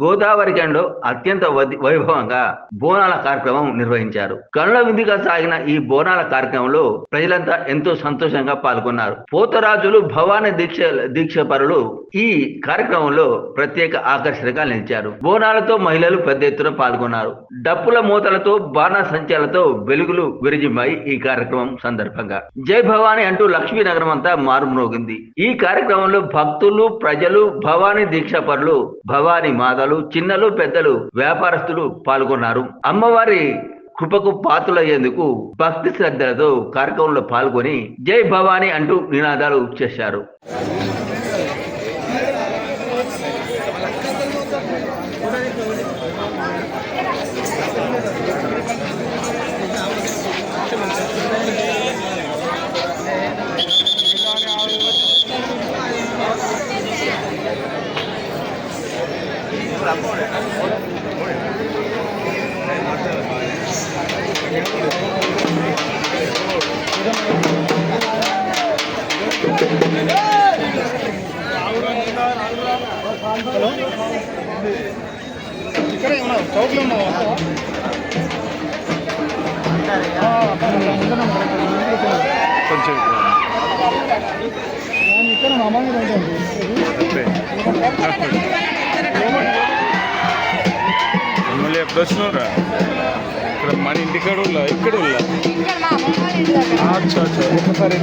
గోదావరిఖనిలో అత్యంత వైభవంగా బోనాల కార్యక్రమం నిర్వహించారు. కనుల విందుగా సాగిన ఈ బోనాల కార్యక్రమంలో ప్రజలంతా ఎంతో సంతోషంగా పాల్గొన్నారు. పోతరాజులు భవానీ దీక్ష పరులు ఈ కార్యక్రమంలో ప్రత్యేక ఆకర్షణగా నిలిచారు. బోనాలతో మహిళలు పెద్ద ఎత్తున పాల్గొన్నారు. డప్పుల మూతలతో బాణ సంచాలతో వెలుగులు విరజిమ్మాయి ఈ కార్యక్రమం సందర్భంగా. జై భవానీ అంటూ లక్ష్మీనగరం అంతా మారుమ్రోగింది. ఈ కార్యక్రమంలో భక్తులు, ప్రజలు, భవానీ దీక్ష పరులు, భవానీ మాత, చిన్నలు, పెద్దలు, వ్యాపారస్తులు పాల్గొన్నారు. అమ్మవారి కృపకు పాత్రులయ్యేందుకు భక్తి శ్రద్ధలతో కార్యక్రమంలో పాల్గొని జై భవానీ అంటూ నినాదాలు చేశారు. ఇక్కడే ఉన్నావు, చౌక్లో ఉన్నావు. కొంచెం ఇక్కడ మమ్మల్ని ఎప్పుడు వచ్చినారా? ఇక్కడ మన ఇంటికాడ ఉన్నా, ఇక్కడ ఉన్నా. అచ్చా అచ్చా, ఒకసారి